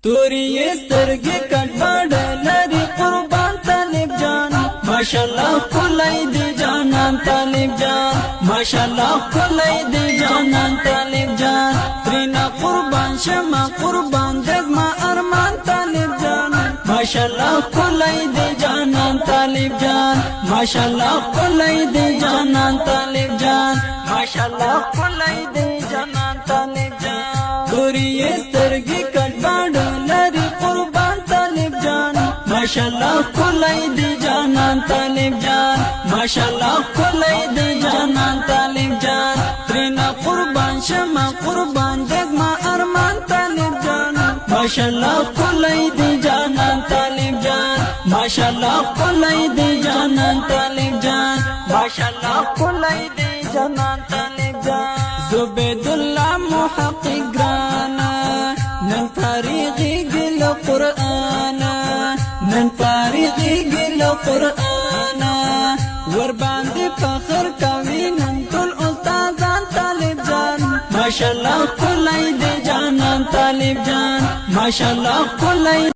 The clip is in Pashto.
توری سترګې کټباډ لري قربان طالب جان ماشاءالله کولای دی جانان طالب جان ماشاءالله کولای دی جانان طالب جان ترینا قربان شمه قربان دزما ارمان طالب جان ماشاءالله کولای دی جانان طالب جان ماشاءالله کولای دی جانان طالب جان ماشاءالله کولای دی جانان طالب جان توری سترګې کټباډ لري قربان طالب جان ماشاءالله کولای دی جانان طالب جان ماشاءالله کولای دی جانان طالب جان ترینا قربان شمه قربان دزما ارمان طالب جان ماشاءالله کولای دی جانان طالب جان ماشاءالله کولای دی جانان طالب جان ماشاءالله کولای دی جانان طالب جان زبید الله محقق گرانا نن فارغی گل قرآن نن فارغی گل قرآن ور باندې فخر کوي نن ټول استادان طالب جان ماشاءالله کولای دی جانان طالب جان ماشاءالله کولای